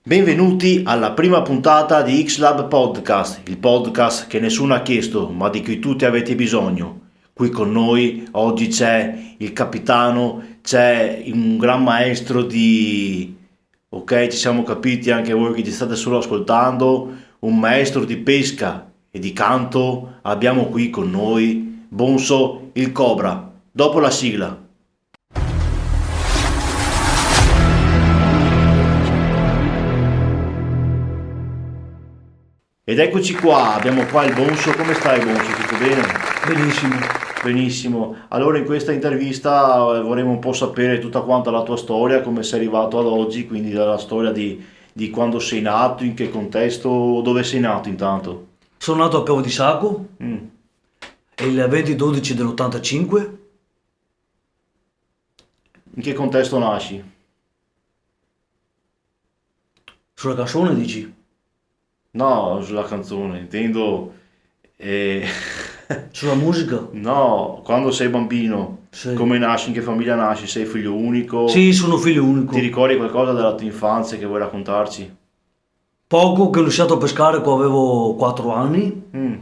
Benvenuti alla prima puntata di X-Lab Podcast, il podcast che nessuno ha chiesto, ma di cui tutti avete bisogno. Qui con noi oggi c'è il capitano, c'è un gran maestro di... Ok, ci siamo capiti anche voi che ci state solo ascoltando, un maestro di pesca e di canto. Abbiamo qui con noi Bonso il Cobra. Dopo la sigla. Ed eccoci qua, abbiamo qua il Bonso. Come stai, Bonso? Tutto bene? Benissimo. Benissimo. Allora in questa intervista vorremmo un po' sapere tutta quanta la tua storia, come sei arrivato ad oggi, quindi dalla storia di quando sei nato, in che contesto, dove sei nato intanto. Sono nato a Piave di Sacco Mm. il 20-12 dell'85. In che contesto nasci? Sulla canzone dici? No, sulla canzone, intendo... eh, Sulla musica? No, quando sei bambino, Sì. come nasci, in che famiglia nasci, sei figlio unico? Sì, sono figlio unico. Ti ricordi qualcosa della tua infanzia che vuoi raccontarci? Poco che ho iniziato a pescare quando avevo 4 anni Mm,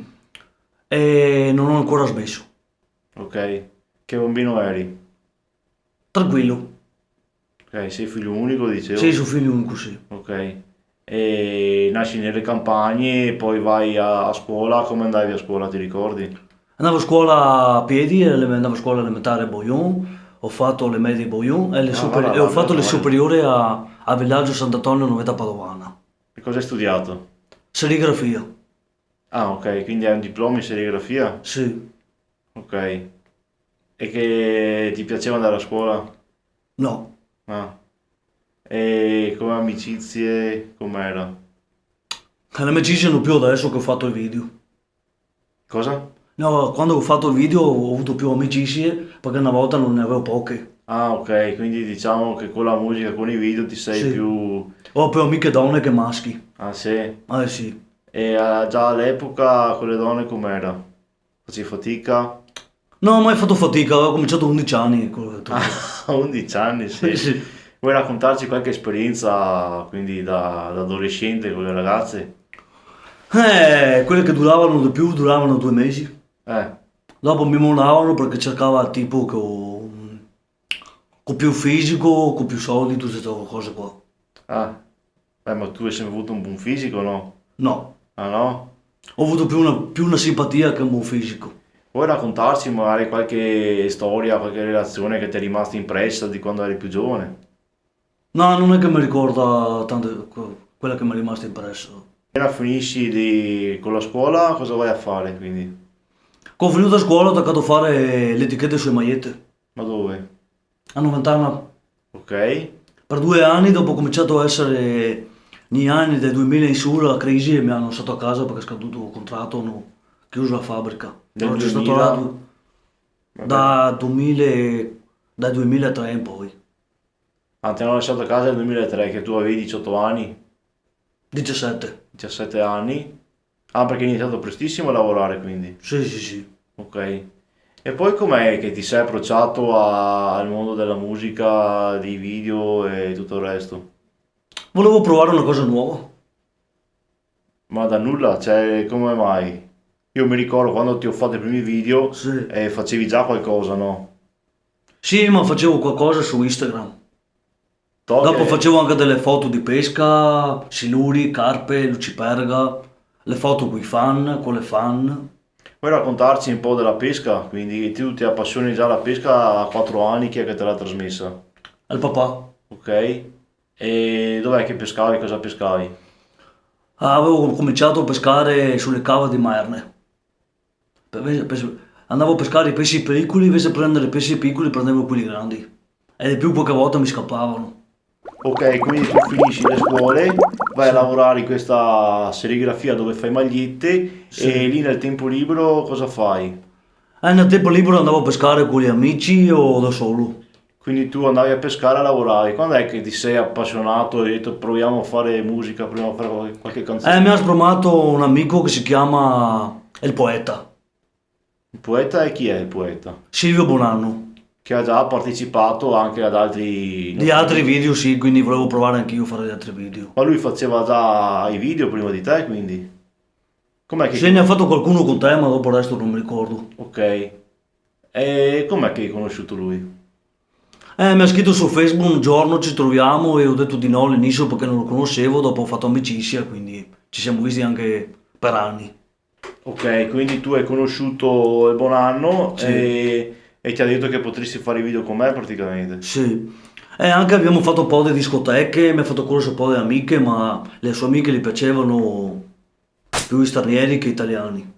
e non ho ancora smesso. ok. Che bambino eri? Tranquillo. Ok, sei figlio unico, dicevo. Sì, sono figlio unico, sì. Ok. E nasci nelle campagne e poi vai a scuola. Come andavi a scuola, ti ricordi? Andavo a scuola a piedi, andavo a scuola elementare a Boglion, ho fatto le medie a Boglion e, Ah, guarda e ho là, fatto le bello, bello. superiori a Villaggio Sant'Antonio Novetta Padovana. E cosa hai studiato? Serigrafia. Ah, ok, quindi hai un diploma in serigrafia? Sì. Ok. E che ti piaceva andare a scuola? No. Ah. E come amicizie, com'era? Le amicizie non più adesso che ho fatto il video. Cosa? No, quando ho fatto il video ho avuto più amicizie perché una volta non ne avevo poche. Ah, ok, quindi diciamo che con la musica, con i video ti sei Sì. più... Ho più amiche donne che maschi. Ah, sì? Sì. E già all'epoca con le donne com'era? Facevi fatica? Non ho mai fatto fatica, ho cominciato a 11 anni. A 11 anni, sì. Sì. Vuoi raccontarci qualche esperienza, quindi da adolescente con le ragazze? Quelle che duravano di più duravano 2 mesi. Eh, Dopo mi mollavano perché cercava tipo con più fisico, con più soldi, tutte queste cose qua. ah, ma tu hai sempre avuto un buon fisico, no? No, Ah, no? ho avuto più una simpatia che un buon fisico. Vuoi raccontarci magari qualche storia, qualche relazione che ti è rimasta impressa di quando eri più giovane? No, non è che mi ricorda tanto quella che mi è rimasta impressa. Appena finisci con la scuola, cosa vai a fare quindi? Quando ho finito la scuola ho attaccato a fare le etichette sulle magliette. Ma dove? A Novantana Ok? per 2 anni, dopo ho cominciato a essere negli anni del 2000 in su la crisi e mi hanno lasciato a casa perché è scaduto il contratto, hanno chiuso la fabbrica. Del Allora c'è stato 2000? là Vabbè. dal 2003 in poi. Ah, ti hanno lasciato a casa nel 2003 che tu avevi 18 anni, 17. 17 anni. Ah, perché hai iniziato prestissimo a lavorare quindi. Sì, sì, sì. Ok. E poi com'è che ti sei approcciato al mondo della musica, dei video e tutto il resto? Volevo provare una cosa nuova. Ma da nulla, cioè, come mai? Io mi ricordo quando ti ho fatto i primi video Sì. facevi già qualcosa, no? Sì, ma facevo qualcosa su Instagram. To Dopo che... facevo anche delle foto di pesca, siluri, carpe, luciperga, le foto con le fan. Vuoi raccontarci un po' della pesca? Quindi tu ti appassioni già alla pesca a 4 anni, chi è che te l'ha trasmessa? Al papà. Ok? E dov'è che pescavi? Cosa pescavi? Avevo cominciato a pescare sulle cave di Merne. Andavo a pescare i pesci piccoli, invece di prendere i pesci piccoli prendevo quelli grandi. E di più poche volte mi scappavano. Ok, quindi tu finisci le scuole, vai a Sì, lavorare in questa serigrafia dove fai magliette e sì. lì nel tempo libero cosa fai? E nel tempo libero andavo a pescare con gli amici o da solo. Quindi tu andavi a pescare e lavoravi. Quando è che ti sei appassionato e hai detto proviamo a fare musica, proviamo a fare qualche Mi canzone? ha spromato un amico che si chiama El Poeta, Il poeta e chi è il poeta? Silvio Bonanno. che ha già partecipato anche ad altri... Di altri video sì, quindi volevo provare anch'io a fare gli altri video. Ma lui faceva già i video prima di te, quindi... Com'è che... Se ne ha fatto qualcuno con te, ma dopo il resto non mi ricordo. Ok. E com'è che hai conosciuto lui? Mi ha scritto su Facebook un giorno, ci troviamo e ho detto di no all'inizio perché non lo conoscevo, dopo ho fatto amicizia, quindi ci siamo visti anche per anni. Ok, quindi tu hai conosciuto il Bonanno Sì, e ti ha detto che potresti fare i video con me praticamente. sì. E anche abbiamo fatto un po' di discoteche, mi ha fatto conoscere un po' di amiche, ma le sue amiche gli piacevano più stranieri che italiani.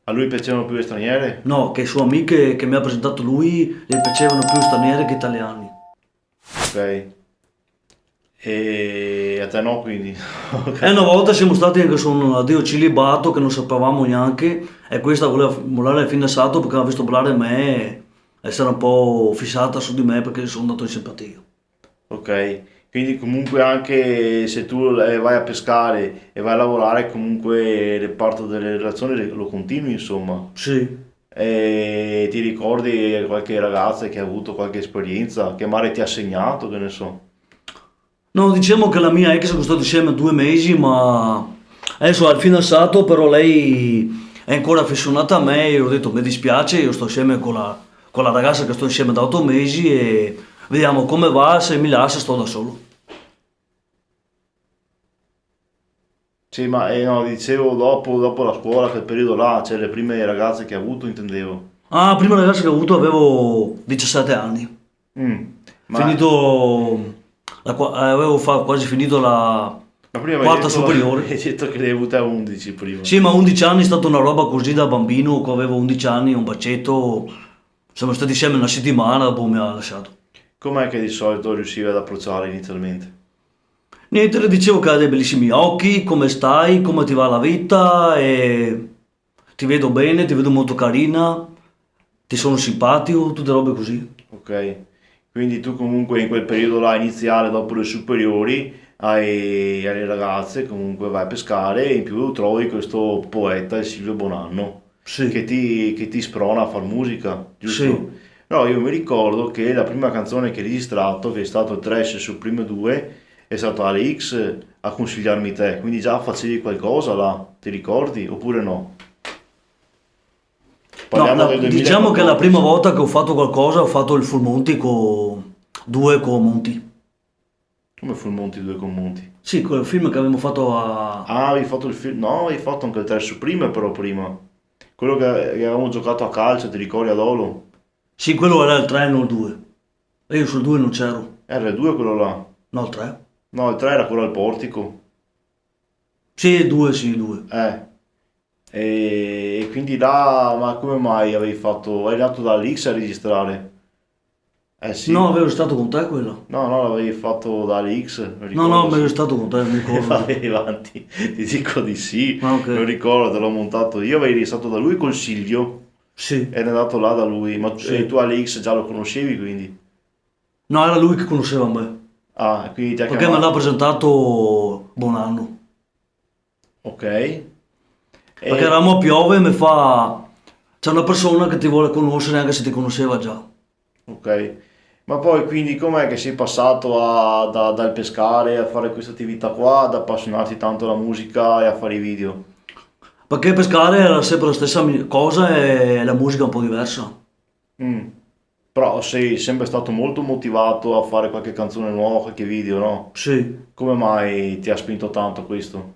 A lui piacevano più le straniere? No, che sue amiche che mi ha presentato lui le piacevano più stranieri che italiani. Ok. E a te no, quindi. E Ok. una volta siamo stati anche su un addio celibato che non sapevamo neanche e questa voleva mollare il fidanzato perché aveva visto ballare me e si era un po' fissata su di me perché sono andato in simpatia. Ok. Quindi comunque anche se tu vai a pescare e vai a lavorare, comunque il reparto delle relazioni lo continui, insomma. Sì. E ti ricordi qualche ragazza che ha avuto qualche esperienza, che magari ti ha segnato, che ne so. No, diciamo che la mia ex sono stati insieme 2 mesi, ma adesso ha il fidanzato, però lei è ancora affezionata a me e ho detto mi dispiace, io sto insieme con la ragazza che sto insieme da 8 mesi e vediamo come va, se mi lascia sto da solo. Sì, ma no, dicevo dopo la scuola, quel periodo là, cioè le prime ragazze che hai avuto, intendevo. Ah, la prima ragazza che ho avuto avevo 17 anni. Mm. Ma, Finito, avevo quasi finito la ma prima mi hai quarta detto, superiore. hai detto che ne hai avute a 11 prima. Sì, ma 11 anni è stata una roba così da bambino, che avevo 11 anni, un bacetto, siamo stati insieme una settimana, dopo mi ha lasciato. Com'è che di solito riuscivi ad approcciare inizialmente? Niente, le dicevo che ha dei bellissimi occhi, come stai, come ti va la vita e ti vedo bene, ti vedo molto carina, ti sono simpatico, tutte robe così. Ok. Quindi tu comunque in quel periodo là iniziale, dopo le superiori, alle ragazze, comunque vai a pescare e in più trovi questo poeta, il Silvio Bonanno, Sì, che ti sprona a far musica, sì. giusto? No, io mi ricordo che la prima canzone che hai registrato, che è stato il Trash su Prime 2, è stato Alex a consigliarmi te, quindi già facevi qualcosa là, ti ricordi? Oppure no? No, Parliamo del diciamo che la prima 2014. volta che ho fatto qualcosa ho fatto il full monty con due con Monti. Come fu il Monti 2 con Monti? Sì, quel film che avevamo fatto a... Ah, avevi fatto il film? No, avevi fatto anche il 3 su Prime però prima. Quello che avevamo giocato a calcio, ti ricordi ad Olo? Sì, quello era il 3, non il 2. E io sul 2 non c'ero. Era il 2 quello là. No, il 3. No, il 3 era quello al portico. Sì, il 2, sì, il 2. Eh. E quindi là, ma come mai avevi fatto? Eri andato da Lix a registrare? Eh No, sì. avevo stato con te quello. No, no, l'avevi fatto da Lix, lo No, no, ricordo, me ero sì. stato con te, non mi ricordo. Vai avanti, ti dico di sì, Ah, ok. lo ricordo, l'ho montato io, avevi registrato da lui col Silvio. Sì, Ed è andato là da lui, ma tu sì. Alex già lo conoscevi quindi? No, era lui che conosceva me. Ah, e quindi ti ha Perché me l'ha chiamato? presentato Bonanno. Ok. Perché E, eravamo a Piove e mi fa... C'è una persona che ti vuole conoscere anche se ti conosceva già. ok. Ma poi quindi com'è che sei passato dal pescare a fare questa attività qua, ad appassionarti tanto alla musica e a fare i video? Perché pescare era sempre la stessa cosa e la musica un po' diversa. Mm. Però sei sempre stato molto motivato a fare qualche canzone nuova, qualche video, no? Sì. Come mai ti ha spinto tanto questo?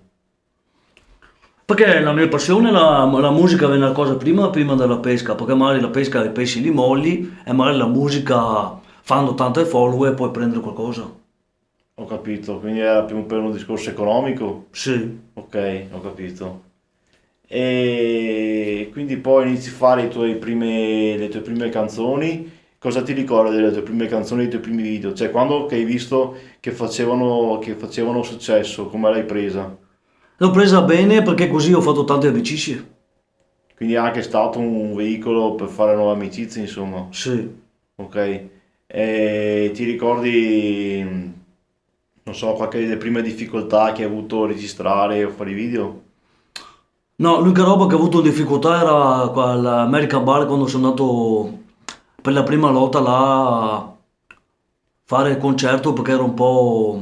Perché la mia passione, la musica viene una cosa prima della pesca, perché magari la pesca i pesci li molli e magari la musica fanno tante follower e puoi prendere qualcosa. Ho capito, quindi era più per uno discorso economico? Sì. Ok, ho capito. E quindi poi inizi a fare le tue prime canzoni. Cosa ti ricordi delle tue prime canzoni, dei tuoi primi video? Cioè, quando che hai visto che facevano successo, come l'hai presa? L'ho presa bene perché così ho fatto tante amicizie. Quindi è anche stato un veicolo per fare nuove amicizie, insomma. Sì. Ok. E ti ricordi, non so, qualche delle prime difficoltà che hai avuto a registrare o fare i video? No, l'unica roba che ho avuto difficoltà era qua all'American Bar quando sono andato per la prima lotta là fare il concerto perché ero un po'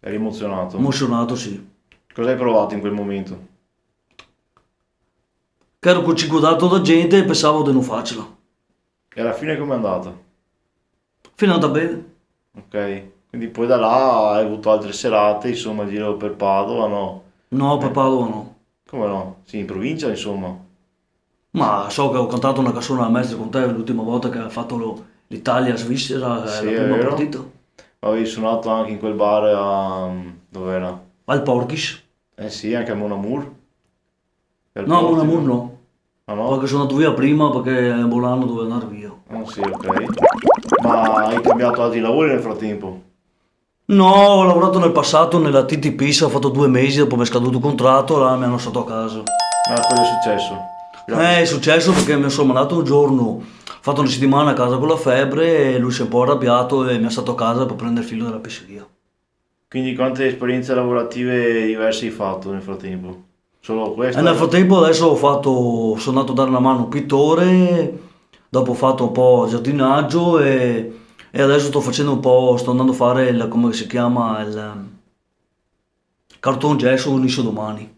Eri emozionato? emozionato, sì. Cosa hai provato in quel momento? Che ero circondato da gente e pensavo di non farcela. E alla fine com'è andata? Fino è andata bene. Ok, quindi poi da là hai avuto altre serate, insomma, giro per Padova, no? No, per Padova no. Come no? Sì, in provincia, insomma. Ma so che ho cantato una canzone alla maestra con te l'ultima volta che ha fatto l'Italia-Svizzera, Sì, la è prima vero. partita. Avevi suonato anche in quel bar a... dov'era? Al Porkis. Eh sì, anche a Mon Amour. Per No, Mon Portico. Amour no. Ah no? Perché sono andato via prima perché Bolano doveva andare via. Ah sì, ok. Ma hai cambiato altri lavori nel frattempo? No, ho lavorato nel passato nella TTP, ho fatto 2 mesi, dopo mi è scaduto il contratto, là mi hanno lasciato a casa. Ma cosa è successo? È successo perché mi sono mandato un giorno, ho fatto una settimana a casa con la febbre e lui si è un po' arrabbiato e mi ha stato a casa per prendere il filo della pizzeria. Quindi quante esperienze lavorative diverse hai fatto nel frattempo? Solo E questa? nel frattempo adesso sono andato a dare una mano a un pittore, dopo ho fatto un po' giardinaggio e adesso sto andando a fare come si chiama, il carton gesso, inizio domani.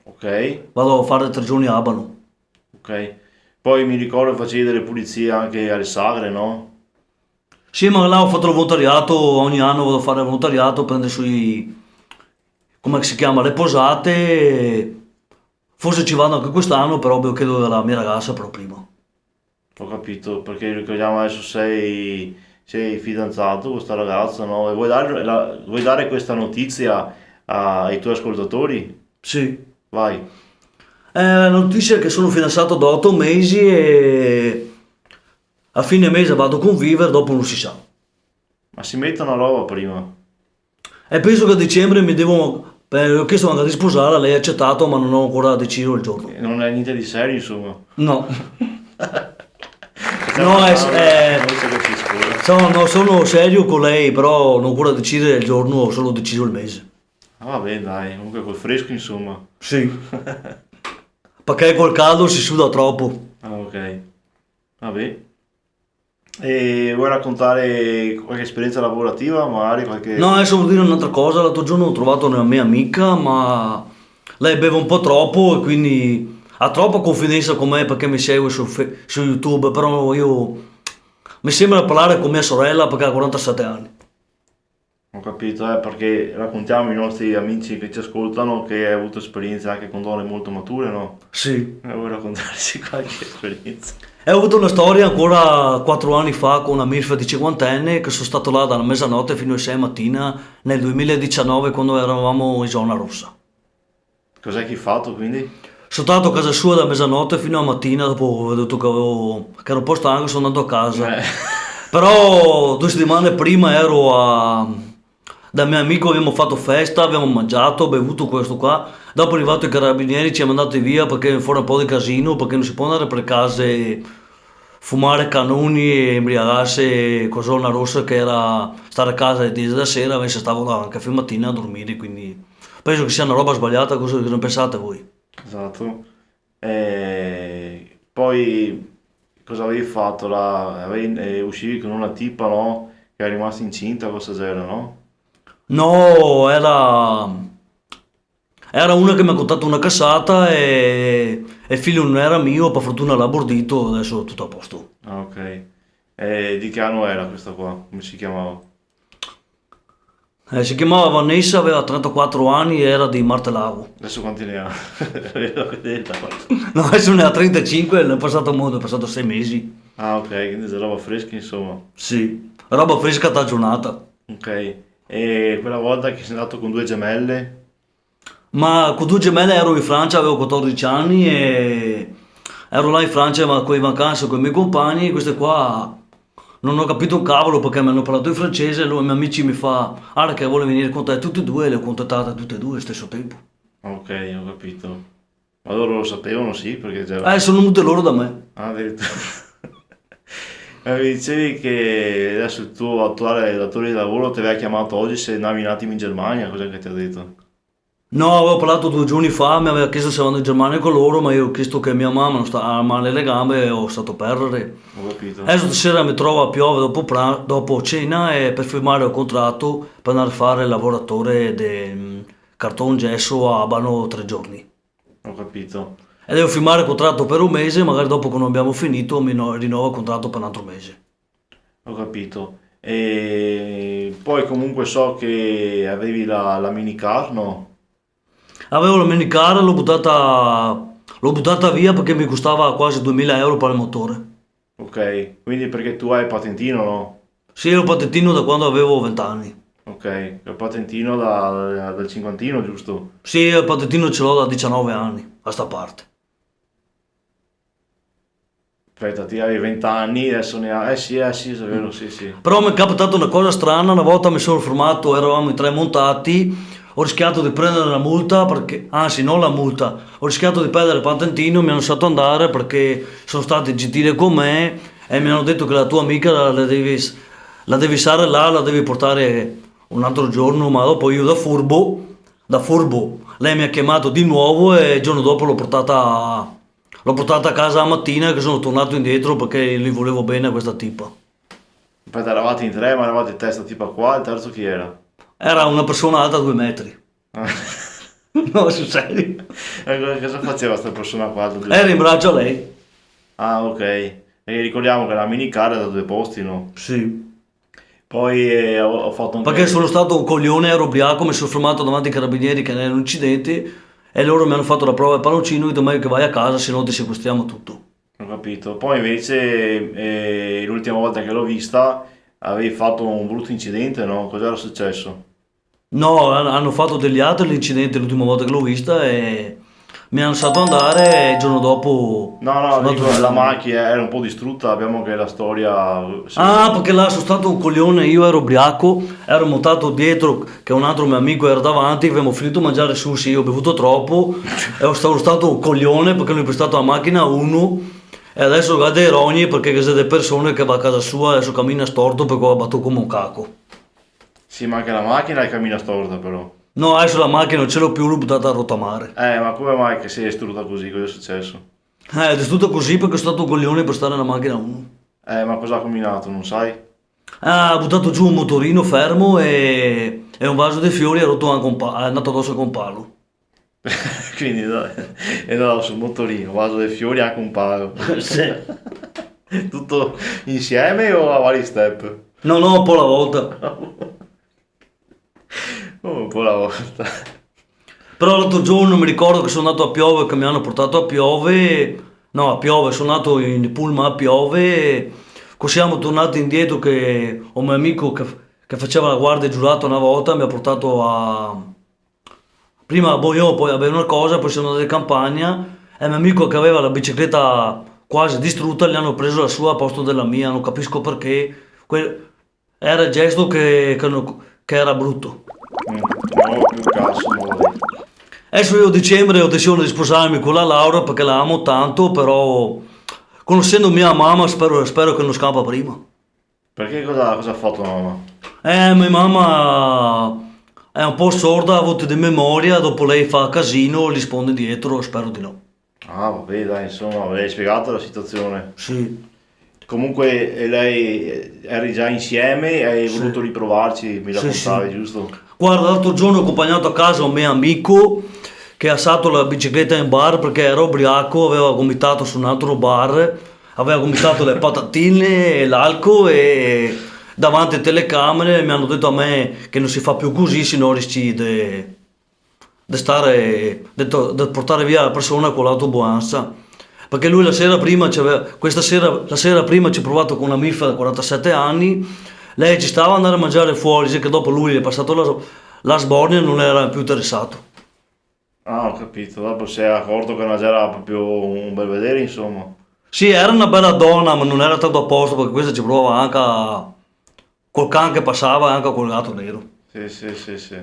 Ok, Vado a fare 3 giorni a Abano. ok. Poi mi ricordo facevi delle pulizie anche alle sagre, no? Sì, ma là ho fatto il volontariato, ogni anno vado a fare il volontariato, prendere come si chiama, le posate. Forse ci vado anche quest'anno, però lo chiedo alla mia ragazza però prima. Ho capito, perché ricordiamo adesso sei fidanzato con questa ragazza, no? E vuoi dare questa notizia ai tuoi ascoltatori? Sì. Vai. La notizia è che sono fidanzato da 8 mesi e a fine mese vado a convivere, dopo non si sa. Ma si mettono a roba prima. E penso che a dicembre ho chiesto magari di sposare, lei ha accettato, ma non ho ancora deciso il giorno. Non è niente di serio, insomma. No. Facciamo No, una voce che si scusa. no, sono serio con lei, però non ho ancora deciso il giorno, ho solo deciso il mese. Ah, vabbè, dai, comunque col fresco, insomma. Sì. Perché col caldo si suda troppo. Ah, ok. Vabbè. E vuoi raccontare qualche esperienza lavorativa, magari qualche... No, adesso devo dire un'altra cosa. L'altro giorno ho trovato una mia amica, ma lei beve un po' troppo e quindi ha troppa confidenza con me perché mi segue su YouTube, però io mi sembra parlare con mia sorella perché ha 47 anni. Ho capito, perché raccontiamo ai nostri amici che ci ascoltano che hai avuto esperienze anche con donne molto mature, no? Sì. Vuoi raccontarci qualche esperienza? E ho avuto una storia ancora 4 anni fa con una MILF di 50enne che sono stato là dalla mezzanotte fino alle 6 mattina nel 2019 quando eravamo in zona rossa. Cos'è che hai fatto, quindi? Sono stato a casa sua da mezzanotte fino a mattina, dopo ho veduto che ero un po' stanco, sono andato a casa. Eh, Però 2 settimane prima da mio amico, abbiamo fatto festa, abbiamo mangiato, bevuto questo qua. Dopo è arrivato i carabinieri, ci hanno mandati via perché fuori un po' di casino, perché non si può andare per case, fumare canoni e embriagarsi con zona rossa che era stare a casa alle 10 della sera, invece stavo là anche fino a mattina a dormire, quindi penso che sia una roba sbagliata, cosa ne pensate voi? esatto. Poi cosa avevi fatto là? Uscivi con una tipa, no? Che era rimasta incinta, cosa c'era, no? No, era una che mi ha contato una cassata e il figlio non era mio, per fortuna l'ha abortito, adesso è tutto a posto. Ah, ok. E di che anno era questa qua? Come si chiamava? Si chiamava Vanessa, aveva 34 anni e era di Martelago. Adesso quanti ne ha? Vedo che detta. No, adesso ne ha 35, ne è passato molto, è passato 6 mesi. Ah, ok, quindi c'è roba fresca, insomma. Sì, roba fresca da giornata. Ok. E quella volta che sei andato con due gemelle? Ma con 2 gemelle ero in Francia, avevo 14 anni e ero là in Francia ma con le vacanze con i miei compagni, queste qua non ho capito un cavolo perché mi hanno parlato in francese e i miei amici mi fa, ah che vuole venire con te tutte e due, e le ho contattate tutte e due allo stesso tempo. Ok, ho capito. Ma loro lo sapevano, sì, perché già... Sono venute loro da me. Ah, addirittura. Mi dicevi che adesso il tuo attuale datore di lavoro ti aveva chiamato oggi se andavi un attimo in Germania, cos'è che ti ha detto? No, avevo parlato 2 giorni fa, mi aveva chiesto se andavo in Germania con loro, ma io ho chiesto che mia mamma non sta male le gambe e ho stato perdere. Ho capito. Adesso stasera mi trovo a piove dopo cena e per firmare il contratto per andare a fare il lavoratore di cartone gesso a Bano 3 giorni. Ho capito. E devo firmare il contratto per un mese, magari dopo quando abbiamo finito mi rinnovo il contratto per un altro mese. Ho capito. E poi comunque so che avevi la minicar, no? Avevo la minicar, l'ho buttata via perché mi costava quasi 2000 euro per il motore. Ok, quindi perché tu hai il patentino, no? Sì, ero patentino da quando avevo 20 anni. Ok, il patentino dal cinquantino, giusto? Sì, il patentino ce l'ho da 19 anni, a sta parte. Aspetta, ti avevi 20 anni, adesso ne hai... sì, è vero, sì, sì. Però mi è capitata una cosa strana, una volta mi sono fermato, eravamo in 3 montati, ho rischiato di prendere la multa, perché, anzi non la multa, ho rischiato di perdere il patentino, mi hanno lasciato andare perché sono stati gentili con me e mi hanno detto che la tua amica la devi stare là, la devi portare un altro giorno, ma dopo io da furbo, lei mi ha chiamato di nuovo e il giorno dopo l'ho portata a casa la mattina che sono tornato indietro perché gli volevo bene a questa tipa. Aspetta, eravate in 3, ma eravate in testa tipo qua, il terzo chi era? Era una persona alta 2 metri. No, sul serio. Cosa faceva questa persona qua? Era in braccio a lei. Ah, ok. E ricordiamo che la minicar è da 2 posti, no? Sì. Poi ho fatto anche... Perché sono stato un coglione, ero ubriaco, mi sono fermato davanti ai carabinieri che era un incidente e loro mi hanno fatto la prova del palloncino, ho detto meglio che vai a casa, se no ti sequestriamo tutto. Ho capito. Poi invece l'ultima volta che l'ho vista avevi fatto un brutto incidente, no? Cos'era successo? No, hanno fatto degli altri l'incidente l'ultima volta che l'ho vista e mi hanno lasciato andare e il giorno dopo No, sono no, andato dico, via. la macchina era un po' distrutta, abbiamo che la storia... Ah, perché là sono stato un coglione, io ero ubriaco, ero montato dietro che un altro mio amico era davanti, avevamo finito di mangiare sushi, io ho bevuto troppo e sono stato un coglione perché lui ha prestato la macchina a uno e adesso guarda i rogni perché c'è delle persone che va a casa sua e adesso cammina storto perché ho battuto come un caco. Sì, ma anche la macchina è cammina storta però. No, adesso la macchina non ce l'ho più, l'ho buttata a rottamare. Ma come mai che sei distrutta così? Cosa è successo? È tutto così perché sono stato un coglione per stare nella macchina a uno. Ma cosa ha combinato, non sai? Ha buttato giù un motorino fermo e un vaso di fiori è rotto anche è andato addosso con un palo. Quindi dai, è andato sul motorino, vaso dei fiori anche un palo. Sì. Tutto insieme o a vari step? No, no, un po' alla volta. Oh, un po' alla volta. Però l'altro giorno mi ricordo che sono andato a Piove, che mi hanno portato a Piove. No, a Piove, sono andato in pullman a Piove. Così siamo tornati indietro che un mio amico che faceva la guardia giurato una volta mi ha portato prima a Boio, poi a bere una cosa, poi siamo andati in campagna e il mio amico che aveva la bicicletta quasi distrutta gli hanno preso la sua a posto della mia, non capisco perché. Era il gesto che era brutto. Non ho più cazzo, muore. Adesso io a dicembre ho deciso di sposarmi con la Laura perché la amo tanto, però conoscendo mia mamma spero che non scappa prima. Perché cosa ha fatto mamma? Mia mamma è un po' sorda, a volte di memoria, dopo lei fa casino, risponde dietro, spero di no. Ah, vabbè, dai, insomma, avevi spiegato la situazione. Sì, Comunque lei eri già insieme e hai Sì. voluto riprovarci, mi Sì, raccontavi, sì. giusto? Guarda, l'altro giorno ho accompagnato a casa un mio amico che ha saltato la bicicletta in bar perché era ubriaco, aveva vomitato su un altro bar, aveva vomitato le patatine e l'alcol e davanti alle telecamere mi hanno detto a me che non si fa più così, se no rischi di portare via la persona con l'autobuanza. Perché lui la sera prima, la sera prima ci ha provato con una MIF da 47 anni, lei ci stava ad andare a mangiare fuori, dice che dopo lui gli è passato la sbornia e non era più interessato. Ah, ho capito, dopo si è accorto che non era proprio un bel vedere, insomma. Sì, era una bella donna, ma non era tanto a posto perché questa ci provava anche col can che passava e anche col gatto nero. Sì, sì, sì, sì.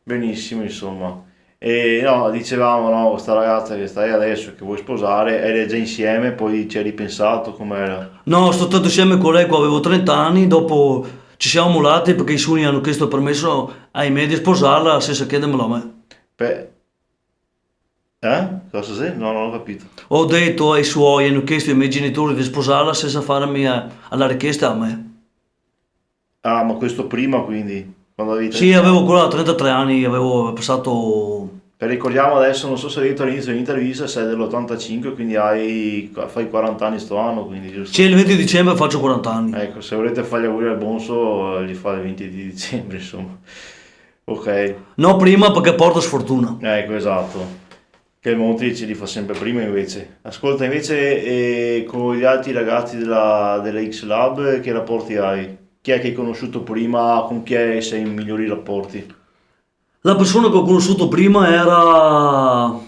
Benissimo, insomma. E no, dicevamo, no, questa ragazza che stai adesso, che vuoi sposare, eri già insieme, poi ci hai ripensato com'era. No, sto stato insieme con lei quando avevo 30 anni, dopo ci siamo molati perché i suoi hanno chiesto il permesso ai miei di sposarla senza chiedermelo a me. Pe- Cosa sei? No, non ho capito. Ho detto ai suoi, hanno chiesto ai miei genitori di sposarla senza farmi alla richiesta a me. Ah, ma questo prima quindi, quando avevi Sì, 30 avevo anni. ancora 33 anni, avevo passato. E ricordiamo adesso, non so se hai detto all'inizio dell'intervista, sei dell'85, quindi fai 40 anni sto anno, quindi Sì, giusto? il 20 dicembre faccio 40 anni. Ecco, se volete fare gli auguri al Bonso, gli fa il 20 di dicembre, insomma. Ok, No, prima perché porta sfortuna. ecco, esatto. Che il Monti ce li fa sempre prima invece. Ascolta, invece, con gli altri ragazzi della X Lab, che rapporti hai? Chi è che hai conosciuto prima? Con chi sei in migliori rapporti? La persona che ho conosciuto prima era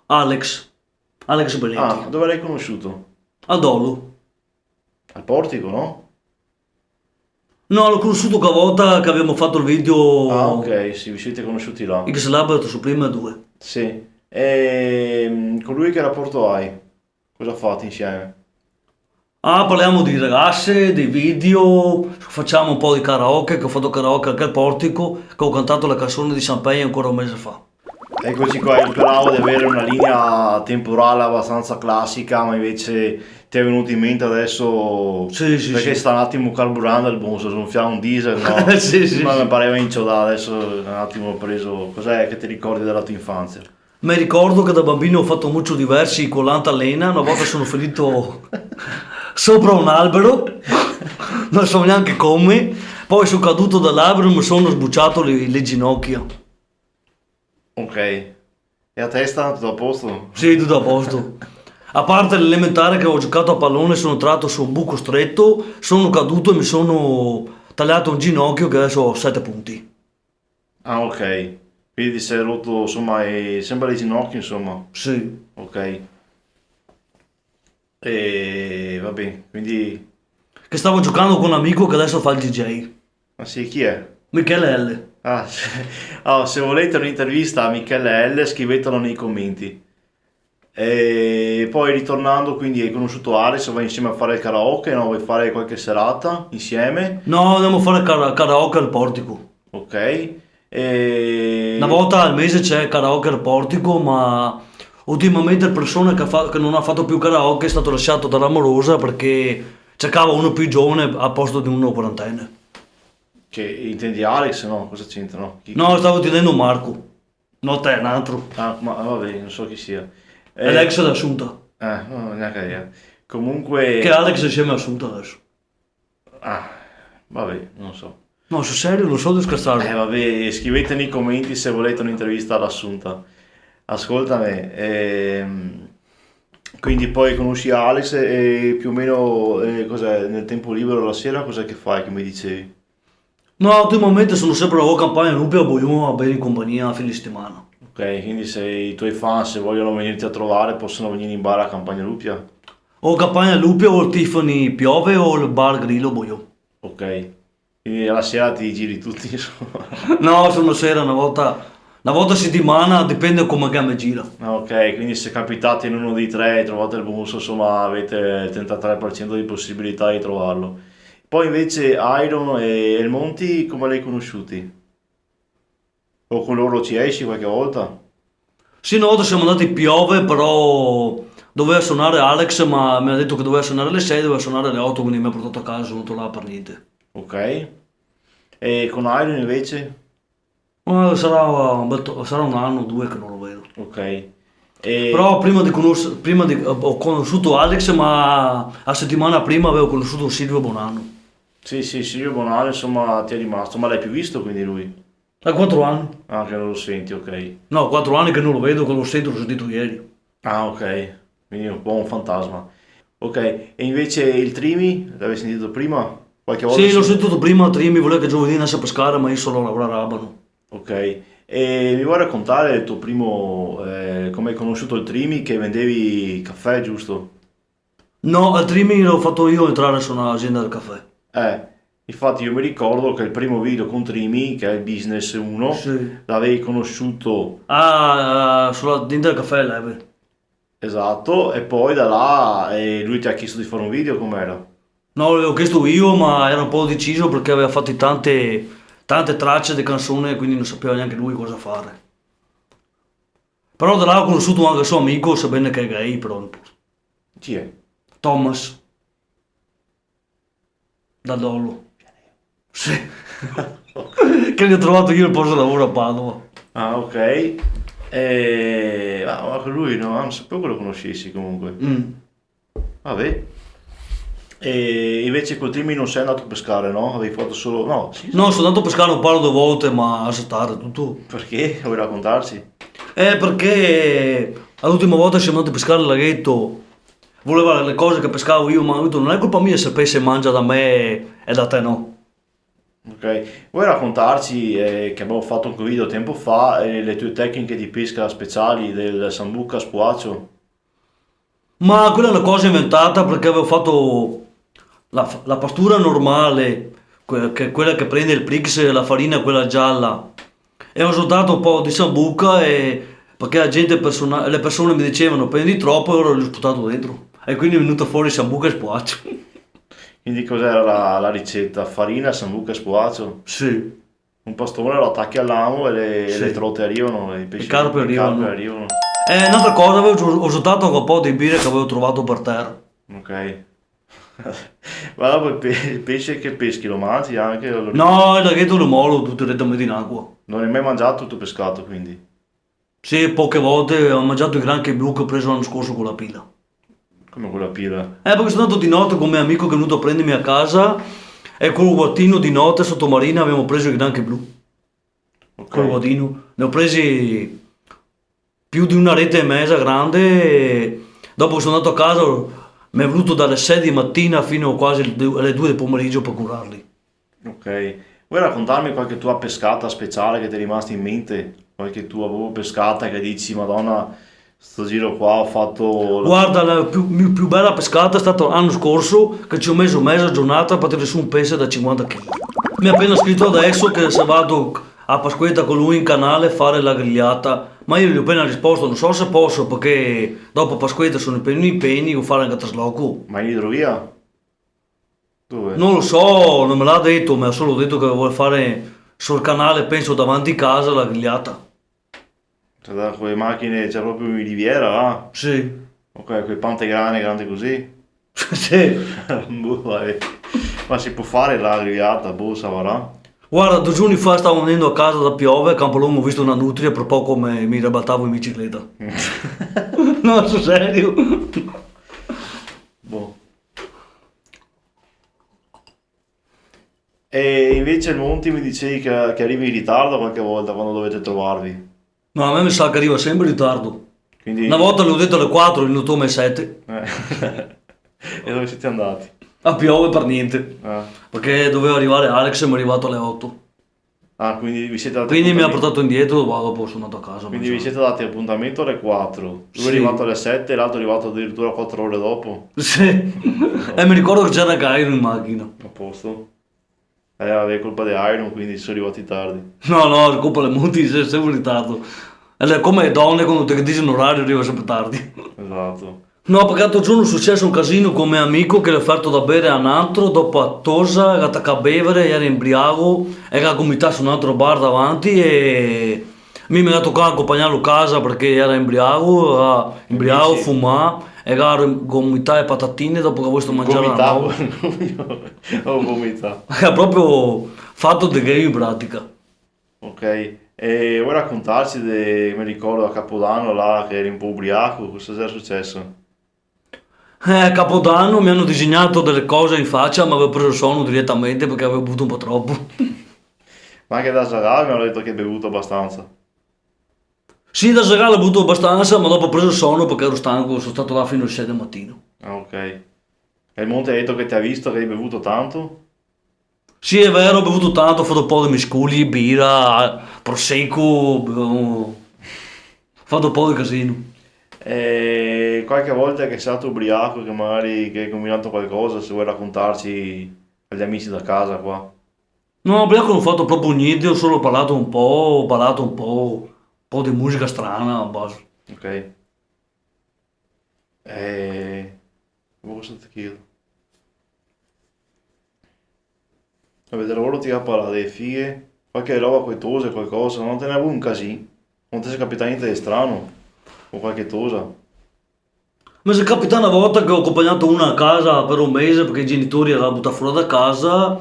Alex Ah, Belletti, dove l'hai conosciuto? a Dolo. Al Portico, no? No, l'ho conosciuto una volta che abbiamo fatto il Ah, video ok, sì, vi siete conosciuti là. X Lab su prima 2. Sì. E con lui che rapporto hai? Cosa fate insieme? Ah, parliamo di ragazze, di video, facciamo un po' di karaoke, che ho fatto karaoke anche al Portico, che ho cantato la canzone di Sanpei ancora un mese fa. Eccoci qua, io speravo di avere una linea temporale abbastanza classica, ma invece ti è venuto in mente adesso Sì, sì, perché sì. sta un attimo carburando il bonus, sgonfiare un diesel, no? Sì, sì, Ma mi sì. pareva inciodare, adesso un attimo ho preso. Cos'è che ti ricordi della tua infanzia? Mi ricordo che da bambino ho fatto molto diversi con l'antalena, una volta sono finito sopra un albero, non so neanche come, poi sono caduto dall'albero e mi sono sbucciato le ginocchia. Ok. E a testa tutto a posto? Sì, tutto a posto. A parte l'elementare che ho giocato a pallone, sono entrato su un buco stretto, sono caduto e mi sono tagliato un ginocchio che adesso ho 7 punti. Ah, ok. Quindi ti sei rotto, insomma, sembra le ginocchia, insomma. Sì. Ok. E vabbè, quindi. Che stavo giocando con un amico che adesso fa il DJ. Ma sì, chi è? Michele L. Ah, se volete un'intervista a Michele L, scrivetelo nei commenti. E poi ritornando, quindi hai conosciuto Alex, vai insieme a fare il karaoke, no? Vuoi fare qualche serata insieme? No, andiamo a fare karaoke al Portico. Ok. Una E. volta al mese c'è karaoke al Portico, ma ultimamente il persona che non ha fatto più karaoke è stato lasciato dall'amorosa perché cercava uno più giovane al posto di uno quarantenne. Che intendi Alex? No, cosa c'entra? No? No, stavo chiedendo Marco. No, te, un altro. Ah, ma vabbè, non so chi sia. È l'ex dell'Assunta. No, neanche idea. Che Comunque. Alex è insieme a Assunta adesso. Ah, vabbè, non so. No, sul serio, non so di scherzare. Vabbè, scrivete nei commenti se volete un'intervista all'Assunta. Ascoltami, quindi poi conosci Alex e più o meno cos'è, nel tempo libero la sera cos'è che fai che mi dicevi? No, ultimamente sono sempre a campagna in Rubia, vogliamo a bere in compagnia a fine settimana. Ok, quindi se i tuoi fan se vogliono venirti a trovare possono venire in bar a Campagna Lupia? O campagna Lupia o il Tiffany Piove o il bar Grillo voglio. Ok, quindi alla sera ti giri tutti insomma. No, sono sera una volta a settimana, dipende come gamma gira. Ah, ok, quindi se capitate in uno dei tre e trovate il bus, insomma avete il 33% di possibilità di trovarlo. Poi invece Iron e El Monti come li hai conosciuti? O con loro ci esci qualche volta? Sì, una volta siamo andati a Piove, però doveva suonare Alex, ma mi ha detto che doveva suonare alle 6, doveva suonare alle 8, quindi mi ha portato a casa, sono venuto là per niente. Ok. E con Iron invece? Sarà un anno o due che non lo vedo. Ok. E. Però ho conosciuto Alex, ma a settimana prima avevo conosciuto Silvio Bonanno. Sì, sì, Silvio Bonale, insomma, ti è rimasto. Ma l'hai più visto quindi lui? Da 4 anni. Ah, che non lo senti, ok. No, 4 anni che non lo vedo, che lo sento, l'ho sentito ieri. Ah, ok. Quindi è un po' un fantasma. Ok. E invece il Trimi? L'avevi sentito prima? Qualche volta? Sì, l'ho sentito prima, Trimi voleva che giovedì andasse a pescare, ma io sono a lavorare a Rabano. Ok. E mi vuoi raccontare il tuo primo, come hai conosciuto il Trimi che vendevi caffè, giusto? No, al Trimi l'ho fatto io entrare su un'azienda del caffè. Infatti io mi ricordo che il primo video con Trimi, che è il Business 1, Sì. l'avevi conosciuto, Ah, sulla dentro del caffè Leve. esatto, e poi da là lui ti ha chiesto di fare un video, com'era? No, l'avevo chiesto io, ma era un po' deciso perché aveva fatto tante tracce di canzoni, quindi non sapeva neanche lui cosa fare. Però da là ho conosciuto anche il suo amico, sebbene che è gay, però. Chi è? Thomas, da Lollo. Sì. Che gli ho trovato io il posto di lavoro a Padova. Ah, ok. Ma con lui no, non sapevo che lo conoscessi comunque. Mm. Vabbè. E invece col team non sei andato a pescare, no? Avevi fatto solo... No, sì. No, sono andato a pescare un paio di volte, ma a settare tutto. Perché? Vuoi raccontarci? Perché all'ultima volta siamo andati a pescare il laghetto. Voleva le cose che pescavo io, ma ho detto, non è colpa mia se il pesce mangia da me e da te no. Ok. Vuoi raccontarci che abbiamo fatto un video tempo fa le tue tecniche di pesca speciali del Sambuca Spuaccio? Ma quella è una cosa inventata perché avevo fatto la pastura normale, quella che prende il Prix, la farina, quella gialla. E ho usato un po' di sambuca perché le persone mi dicevano prendi troppo e ora l'ho sputato dentro. E quindi è venuto fuori sambuca e spuaccio. Quindi cos'era la ricetta? Farina, Sambuca e Spuaccio? Sì, Un pastone lo attacchi all'amo e le sì. trote arrivano, i I pesci, carpi i carpi arrivano. arrivano. E un'altra cosa, ho usato anche un po' di birra che avevo trovato per terra. Ok. Ma dopo il pesce che peschi lo mangi anche? No, il laghetto lo molo tutto direttamente in acqua. Non hai mai mangiato tutto pescato quindi? Sì, poche volte ho mangiato i granchi blu che ho preso l'anno scorso con la pila. Come quella pila. Perché sono andato di notte con un mio amico che è venuto a prendermi a casa e col guattino di notte sotto marina abbiamo preso i granchi blu. Ok. Col guattino. Ne ho presi più di una rete e mezza grande e dopo che sono andato a casa mi è voluto dalle 6 di mattina fino a quasi alle 2 del pomeriggio per curarli. Ok. Vuoi raccontarmi qualche tua pescata speciale che ti è rimasta in mente? Qualche tua proprio pescata che dici, Madonna, sto giro qua ho fatto... Guarda, la più bella pescata è stata l'anno scorso che ci ho messo mezza giornata per tirare su un pesce da 50 kg. Mi ha appena scritto adesso che se vado a Pasquetta con lui in canale a fare la grigliata, ma io gli ho appena risposto, non so se posso perché dopo Pasquetta sono pieni di impegni o fare anche trasloco. Ma in idrovia? Dove? Non lo so, non me l'ha detto, mi ha solo detto che vuole fare sul canale, penso davanti casa, la grigliata. Cioè, da quelle macchine c'è proprio in riviera, va? Sì, Ok, quei pante grandi, grandi così. sì. Boh, vabbè. Ma si può fare la grigliata, boh, saprà. Guarda, 2 giorni fa stavo venendo a casa da Piove, a Campolongo ho visto una nutria per poco mi ribaltavo in bicicletta. No, sul serio. Boh. E invece il Monti mi dicevi che arrivi in ritardo qualche volta quando dovete trovarvi. No, a me mi sa che arriva sempre in ritardo. Quindi... Una volta le ho detto alle 4, è venuto alle 7. E dove siete andati? A Piove per niente. Ah, Perché doveva arrivare Alex e mi è arrivato alle 8. Ah, quindi vi siete dati Quindi mi ha appuntamento. portato indietro, dopo sono andato a casa. a Quindi vi mangiare. siete dati appuntamento alle 4. Lui è Sì. arrivato alle 7 e l'altro è arrivato addirittura 4 ore dopo. Sì. E mi ricordo che c'era Gairo in macchina. A posto. Vabbè, colpa di Iron, quindi sono arrivati tardi. No, no, colpa le monti, sei sempre in ritardo. Ed è come le donne quando ti dici un orario arriva sempre tardi. Esatto. No, perché l'altro giorno è successo un casino con un mio amico che gli ha offerto da bere a un altro, dopo a Tosa, era attaccato a bere, era imbriaco, era a gomitare su un altro bar davanti e mi ha toccato accompagnarlo a casa perché era imbriaco, Dici? fumare, era a gomitare patatine dopo che avevo visto mangiare la Vomitavo. nuova. Ho vomitato. Ha proprio fatto the game in pratica. Ok. E vuoi raccontarci, mi ricordo a Capodanno là che eri un po' ubriaco, cosa era successo? A Capodanno mi hanno disegnato delle cose in faccia, ma avevo preso il sonno direttamente perché avevo bevuto un po' troppo. Ma anche da Sarà mi hanno detto che hai bevuto abbastanza. Sì, da sera l'ho bevuto abbastanza, ma dopo ho preso il sonno perché ero stanco, sono stato là fino alle 6 del mattino. Ah, ok. E il Monte ha detto che ti ha visto che hai bevuto tanto? Sì, è vero, ho bevuto tanto, ho fatto un po' di misculi, birra, prosecco, ho fatto un po' di casino. E qualche volta che sei stato ubriaco, che magari che hai combinato qualcosa, se vuoi raccontarci agli amici da casa qua. No, ubriaco non ho fatto proprio niente, ho solo parlato un po', un po' di musica strana, basta. Ok. E... Cosa ti chiedo? Vabbè, del lavoro ti va a parlare delle fighe, qualche roba coetosa, qualcosa, non te ne avevo un casino, non ti sei capitato niente di strano. o qualche cosa. Mi è capitato una volta che ho accompagnato una a casa per un mese perché i genitori erano buttati fuori da casa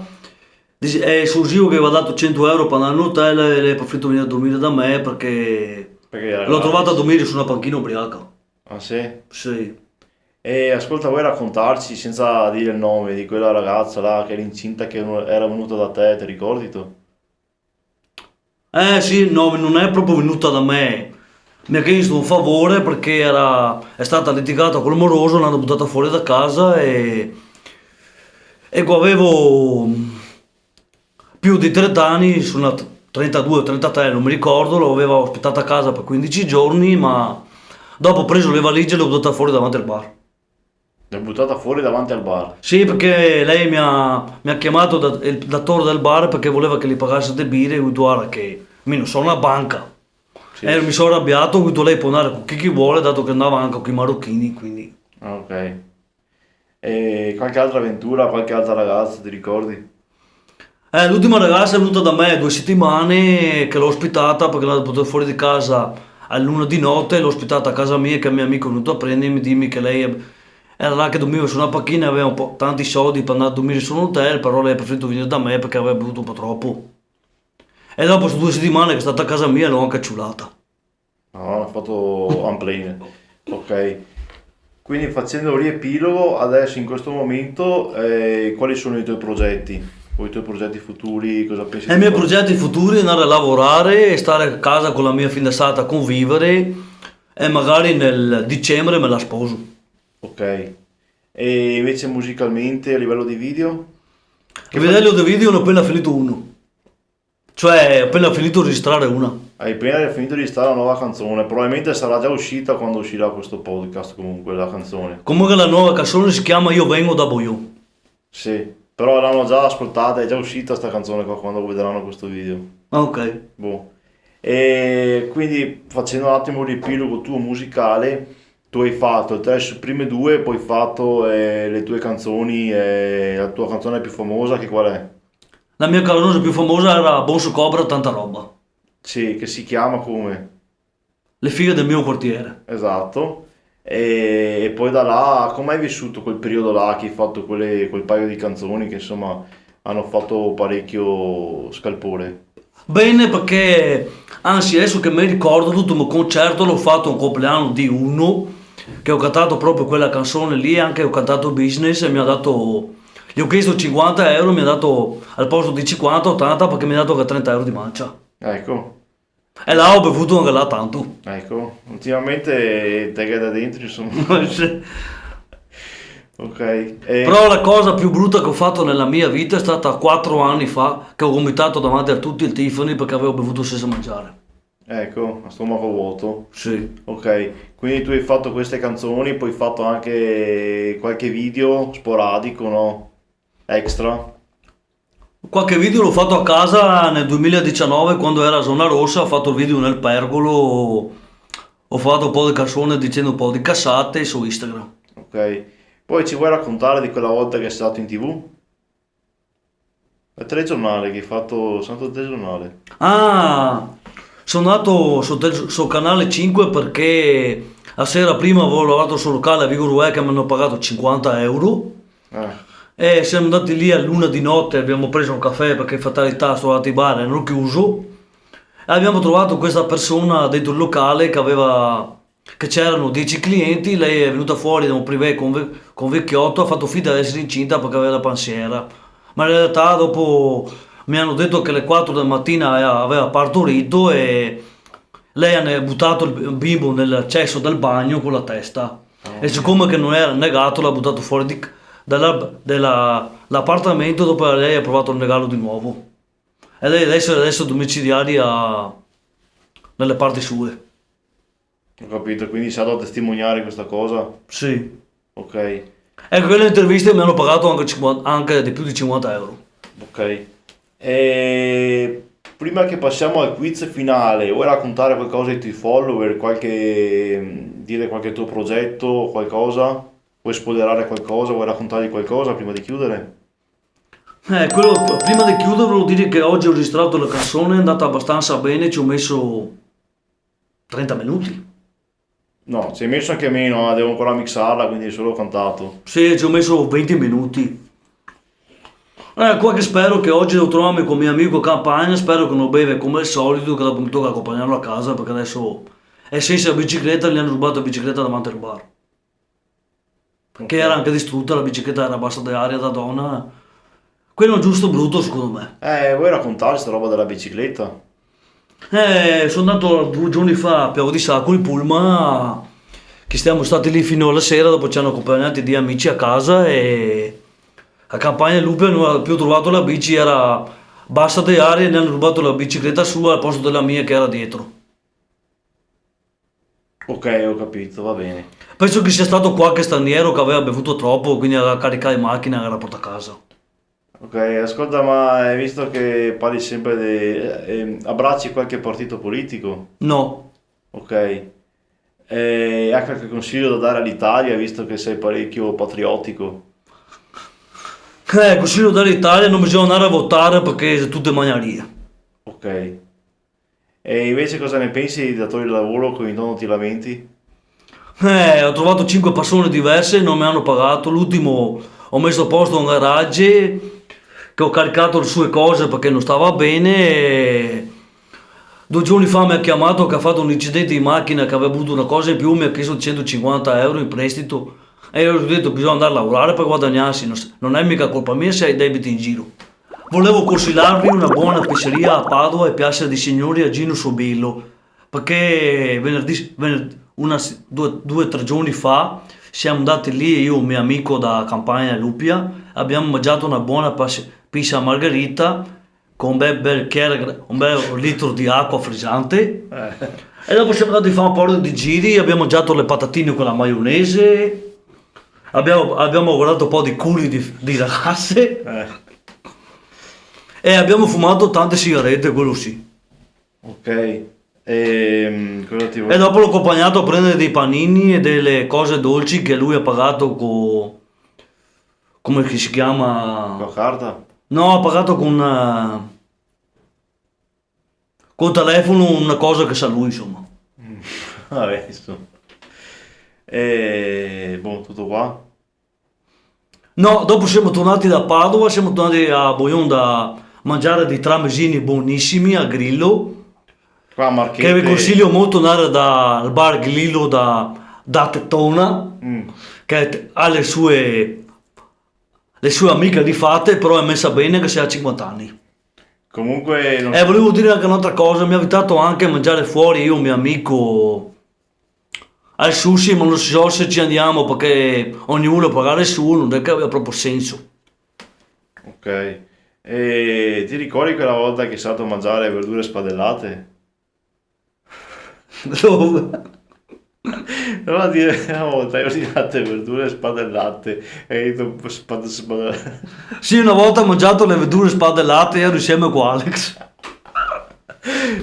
e sul giro che aveva dato 100 euro per andare in hotel e lei ha preferito venire a dormire da me perché Perché era l'ho trovata a gratis. dormire su una panchina ubriaca. Ah sì? Sì. E ascolta, vuoi raccontarci, senza dire il nome, di quella ragazza là che era incinta, che era venuta da te, ti ricordi tu? Sì, no, non è proprio venuta da me. Mi ha chiesto un favore perché è stata litigata col moroso, l'hanno buttata fuori da casa e avevo più di 30 anni, sono 32 o 33, non mi ricordo, l'avevo ospitata a casa per 15 giorni, ma dopo ho preso le valigie e l'ho buttata fuori davanti al bar. L'hai buttata fuori davanti al bar. Sì, perché lei mi ha chiamato il datore del bar perché voleva che gli pagasse le birre e ho detto guarda che io non sono una banca. Sì. E mi sono arrabbiato, ho detto lei può andare con chi vuole, dato che andava anche con i marocchini, quindi... Ah, ok. E qualche altra avventura, qualche altra ragazza, ti ricordi? L'ultima ragazza è venuta da me 2 settimane che l'ho ospitata perché l'ho buttata fuori di casa a luna di notte, l'ho ospitata a casa mia che il mio amico è venuto a prendermi, dimmi che lei era là che dormiva su una panchina, aveva un po' tanti soldi per andare a dormire su un hotel, però lei ha preferito venire da me perché aveva bevuto un po' troppo. E dopo su 2 settimane che è stata a casa mia l'ho anche ciulata. No, una foto unplane. Ok. Quindi facendo un riepilogo, adesso in questo momento, quali sono i tuoi progetti? O i tuoi progetti futuri? Cosa pensi E i di miei fare? progetti futuri è andare a lavorare e stare a casa con la mia fidanzata a convivere e magari nel dicembre me la sposo. Ok. E invece musicalmente, a livello di video? Il video di video ne ho appena finito uno. Cioè, ho appena finito di registrare una. Hai appena finito di registrare una nuova canzone, probabilmente sarà già uscita quando uscirà questo podcast comunque, la canzone. Comunque la nuova canzone si chiama Io vengo da Boio. Sì, però l'hanno già ascoltata, è già uscita sta canzone qua quando vedranno questo video. Ah, ok. Boh. E quindi facendo un attimo un riepilogo tuo musicale, tu hai fatto le prime due, poi hai fatto le tue canzoni, la tua canzone più famosa, che qual è? La mia canzone più famosa era Bonso Cobra, tanta roba. Sì, che si chiama come? Le fighe del mio quartiere. Esatto. E poi da là, come hai vissuto quel periodo là che hai fatto quel paio di canzoni che insomma hanno fatto parecchio scalpore? Bene perché, anzi adesso che mi ricordo, l'ultimo concerto l'ho fatto a un compleanno di uno, che ho cantato proprio quella canzone lì, anche ho cantato Business e mi ha dato, gli ho chiesto 50 euro, mi ha dato al posto di 50, 80 perché mi ha dato anche 30 euro di mancia. Ecco, E là ho bevuto anche là tanto. ecco, ultimamente te che da dentro insomma. Sì. Ok, Però la cosa più brutta che ho fatto nella mia vita è stata 4 anni fa che ho vomitato davanti a tutti il Tiffany perché avevo bevuto senza mangiare. ecco, a stomaco vuoto. Sì. Ok, quindi tu hai fatto queste canzoni, poi hai fatto anche qualche video sporadico, no? Extra. Qualche video l'ho fatto a casa nel 2019 quando era zona rossa, ho fatto il video nel pergolo, ho fatto un po' di canzoni dicendo un po' di cassate su Instagram. Ok, poi ci vuoi raccontare di quella volta che sei stato in TV? Il telegiornale che hai fatto, santo telegiornale. Ah, sono andato sul canale 5 perché la sera prima avevo lavorato sul locale a Vigorue che mi hanno pagato 50 euro. E siamo andati lì a luna di notte, abbiamo preso un caffè perché fatalità sto andati in bar e hanno chiuso. E abbiamo trovato questa persona dentro il locale che c'erano 10 clienti, lei è venuta fuori da un privé con vecchiotto, ha fatto finta di essere incinta perché aveva la pansiera. Ma in realtà dopo mi hanno detto che alle 4 del mattina aveva partorito e lei ha buttato il bimbo nel cesso del bagno con la testa. E siccome che non era negato l'ha buttato fuori dall'appartamento dopo che lei ha provato a negarlo di nuovo. E lei adesso è domiciliaria nelle parti sue. Ho capito, quindi sei andato a testimoniare questa cosa? Sì. Ok, Ecco, quelle interviste mi hanno pagato anche di più di 50 euro. ok. E prima che passiamo al quiz finale, vuoi raccontare qualcosa ai tuoi follower, dire qualche tuo progetto, qualcosa? Vuoi spoilerare qualcosa? Vuoi raccontargli qualcosa prima di chiudere? Prima di chiudere volevo dire che oggi ho registrato la canzone, è andata abbastanza bene, ci ho messo 30 minuti. No, ci hai messo anche meno, devo ancora mixarla, quindi solo cantato. Sì, ci ho messo 20 minuti. Qua che spero che oggi devo trovarmi con mio amico Campagna, spero che non beve come al solito, che dopo mi tocca accompagnarlo a casa perché adesso è senza bicicletta, gli hanno rubato la bicicletta davanti al bar. Che era anche distrutta, la bicicletta era bassa di aria da donna. Quello è giusto brutto secondo me. Vuoi raccontare sta roba della bicicletta? Sono andato 2 giorni fa a Piavo di Sacco in pullman, che siamo stati lì fino alla sera, dopo ci hanno accompagnati di amici a casa e a Campagna Lupe non ho più trovato la bici, era bassa di aria e ne hanno rubato la bicicletta sua al posto della mia che era dietro. Ok, ho capito, va bene. Penso che sia stato qualche straniero che aveva bevuto troppo, quindi aveva caricato in macchina e era portato a casa. Ok, ascolta, ma hai visto che parli sempre di... abbracci qualche partito politico? No. Ok. E hai qualche consiglio da dare all'Italia, visto che sei parecchio patriottico? Consiglio dall'Italia non bisogna andare a votare perché sono tutte magnarie. Ok. E invece cosa ne pensi dei datori di lavoro con i non ti lamenti? Ho trovato 5 persone diverse, non mi hanno pagato. L'ultimo ho messo a posto un garage che ho caricato le sue cose perché non stava bene. E 2 giorni fa mi ha chiamato che ha fatto un incidente in macchina, che aveva avuto una cosa in più, mi ha chiesto 150 euro in prestito. E io gli ho detto bisogna andare a lavorare per guadagnarsi, non è mica colpa mia se hai debiti in giro. Volevo consigliarvi una buona pizzeria a Padova e Piazza dei Signori a Gino Sobillo, perché due o tre giorni fa siamo andati lì, io e un mio amico da Campagna Lupia, abbiamo mangiato una buona pizza margherita con un bel litro di acqua frizzante e dopo siamo andati a fare un po' di giri, abbiamo mangiato le patatine con la maionese, abbiamo guardato un po' di culi di ragazze. E abbiamo fumato tante sigarette, quello sì. Ok. Cosa ti E vuoi? dopo l'ho accompagnato a prendere dei panini e delle cose dolci che lui ha pagato come che si chiama? La carta? No, ha pagato con telefono una cosa che sa lui, insomma. Vabbè, insomma. Boh, tutto qua? No, dopo siamo tornati da Padova, siamo tornati a Boionda a mangiare dei tramesini buonissimi a Grillo. Qua a Che vi Marchette... consiglio molto andare al bar Grillo da Tettona, Mm. che ha le sue amiche lì fatte, però è messa bene che sia a 50 anni. Comunque, non E volevo dire anche un'altra cosa, mi ha invitato anche a mangiare fuori io e un mio amico al sushi, ma non so se ci andiamo perché ognuno pagare il suo, non è che abbia proprio senso. Ok. E ti ricordi quella volta che sei stato a mangiare verdure spadellate? Dove? Non a dire una volta hai ordinato verdure spadellate e hai detto spadellate. Sì, una volta ho mangiato le verdure spadellate e ero insieme con Alex.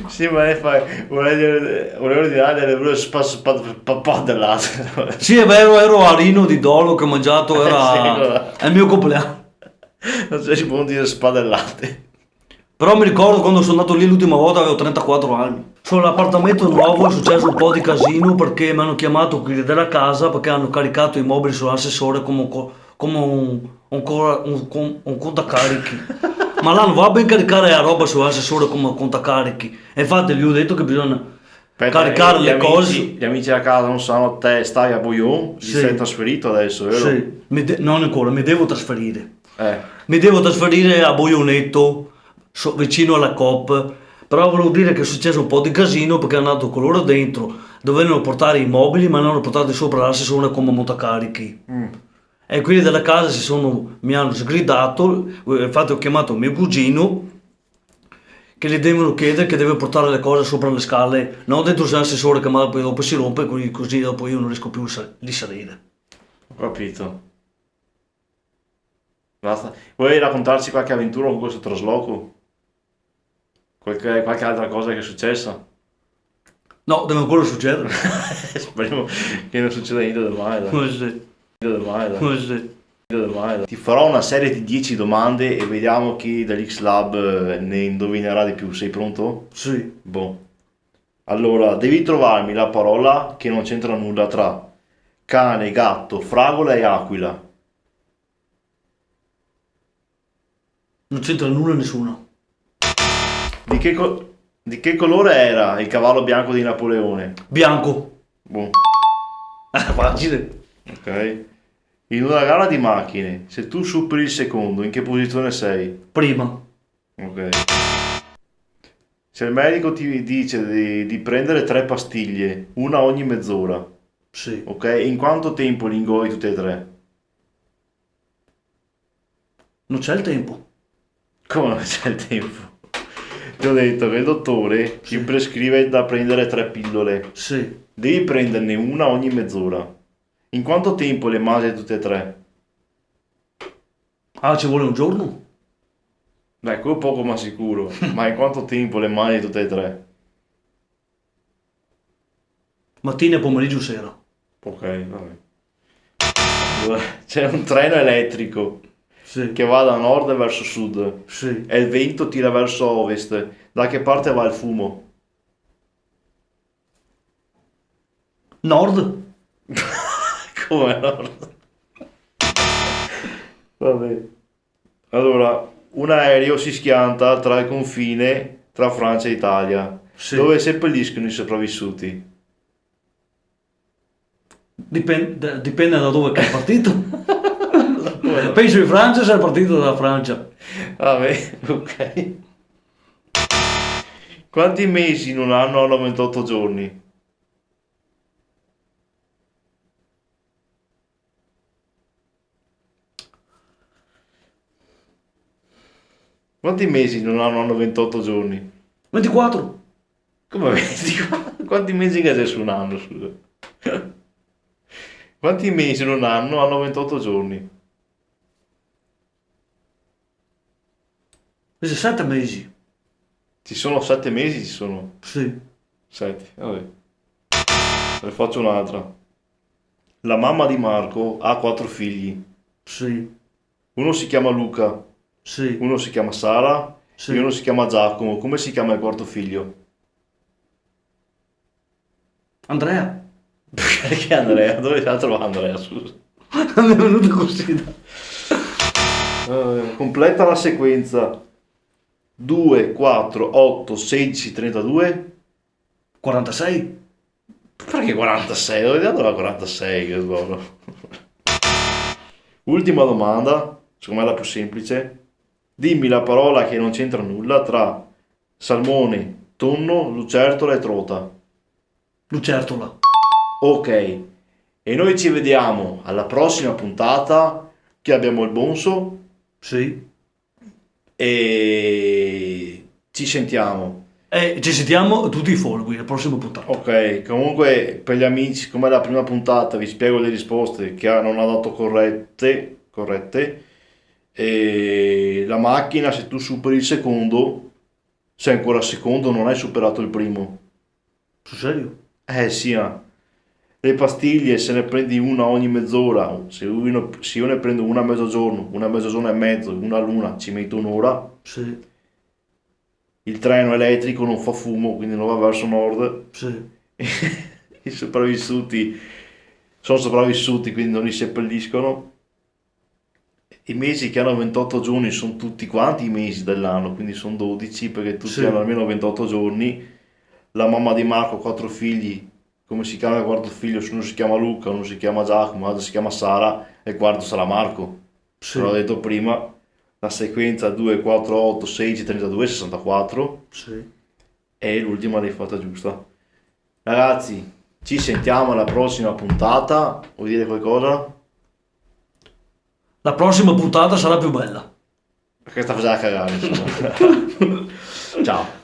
Sì, ma lei fa, volevo ordinare delle verdure spadellate. Sì, è vero, ero a Rino di Dolo che ho mangiato, Sì, era guarda. è il mio compleanno. Non so se si può dire spadellate. Però mi ricordo quando sono andato lì l'ultima volta avevo 34 anni. Sull'appartamento nuovo è successo un po' di casino perché mi hanno chiamato quelli della casa perché hanno caricato i mobili sull'assessore come un contacarichi. Ma là non va ben caricare la roba sull'assessore come un contacarichi. E infatti gli ho detto che bisogna Aspetta, caricare gli le amici, cose. gli amici a casa non sanno te, stai a Boyon, ti Sì. sei trasferito adesso, vero? Sì, non ancora, mi devo trasferire. Eh, Mi devo trasferire a Boionetto, vicino alla Coop, però volevo dire che è successo un po' di casino perché è andato con loro dentro, dovevano portare i mobili ma non hanno portati sopra l'assessore come montacarichi. E quelli della casa mi hanno sgridato, infatti ho chiamato mio cugino che gli devono chiedere che deve portare le cose sopra le scale, non dentro l'assessore che magari poi dopo si rompe, così dopo io non riesco più di salire. ho capito. Basta. Vuoi raccontarci qualche avventura con questo trasloco? Qualche altra cosa che è successa? No, deve ancora succedere. Speriamo che non succeda niente del male, dai. Così, Niente del male, dai. così. Niente del male, dai. Ti farò una serie di 10 domande e vediamo chi dell'X Lab ne indovinerà di più. Sei pronto? Sì. Boh. Allora, devi trovarmi la parola che non c'entra nulla tra cane, gatto, fragola e aquila. Non c'entra nulla nessuno. Di che colore era il cavallo bianco di Napoleone? Bianco. Boh, Facile. ok. In una gara di macchine, se tu superi il secondo, in che posizione sei? Prima. Ok. Se il medico ti dice di prendere 3 pastiglie, una ogni mezz'ora, Sì. ok? In quanto tempo li ingoi tutte e 3? Non c'è il tempo. Come non c'è il tempo? Ti ho detto che il dottore ti Sì. prescrive da prendere 3 pillole. Sì. Devi prenderne una ogni mezz'ora. In quanto tempo le mangi tutte e 3? Ah, ci vuole un giorno? Beh, quello poco ma sicuro. Ma in quanto tempo le mangi tutte e 3? Mattina, pomeriggio, sera. Ok, vabbè. Allora, c'è un treno elettrico Sì. che va da nord verso sud Sì. e il vento tira verso ovest. Da che parte va il fumo? Nord? Come nord? Vabbè. Allora, un aereo si schianta tra il confine tra Francia e Italia, Sì. dove seppelliscono i sopravvissuti. Dipende da dove che è partito. Penso in Francia se è partito da Francia. Vabbè, ok. Quanti mesi in un anno hanno 28 giorni? Quanti mesi in un anno hanno 28 giorni? 24. Come 20? Quanti mesi che c'è su un anno, scusa? Quanti mesi in un anno hanno 28 giorni? 7 mesi. Ci sono 7 mesi, ci sono Sì. 7, vabbè. Ne faccio un'altra. La mamma di Marco ha 4 figli. Sì. Uno si chiama Luca, Sì. uno si chiama Sara Sì. e uno si chiama Giacomo. Come si chiama il quarto figlio? Andrea. Perché Andrea? Dove la trova Andrea, scusa? Mi è venuto così. Completa la sequenza. 2, 4, 8, 16, 32. 46. Perché 46? Dove dato la 46? Che sbaglio. Ultima domanda, secondo me la più semplice. Dimmi la parola che non c'entra nulla tra salmone, tonno, lucertola e trota. Lucertola. Ok, e noi ci vediamo alla prossima puntata che abbiamo il bonso Sì. e ci sentiamo. E ci sentiamo tutti i follow la prossima puntata. Ok, comunque per gli amici, come è la prima puntata, vi spiego le risposte che non ha dato corrette. E la macchina, se tu superi il secondo, sei ancora secondo, non hai superato il primo. Sul serio? Sì, le pastiglie se ne prendi una ogni mezz'ora, se io ne prendo una a mezzogiorno, una a mezzogiorno e mezzo, una all'una, ci metto un'ora. Sì. Il treno elettrico non fa fumo, quindi non va verso nord. Sì. I sopravvissuti sono sopravvissuti, quindi non li seppelliscono. I mesi che hanno 28 giorni sono tutti quanti i mesi dell'anno, quindi sono 12 perché tutti Sì. hanno almeno 28 giorni. La mamma di Marco ha 4 figli, come si chiama il quarto figlio? Uno si chiama Luca, uno si chiama Giacomo, l'altro si chiama Sara e il quarto sarà Marco. Sì. Te l'ho detto prima, la sequenza 2, 4, 8, 16, 32, 64 Sì. e l'ultima l'hai fatta giusta. Ragazzi, ci sentiamo alla prossima puntata. Vuoi dire qualcosa? La prossima puntata sarà più bella. Perché sta facendo cagare, insomma. Ciao.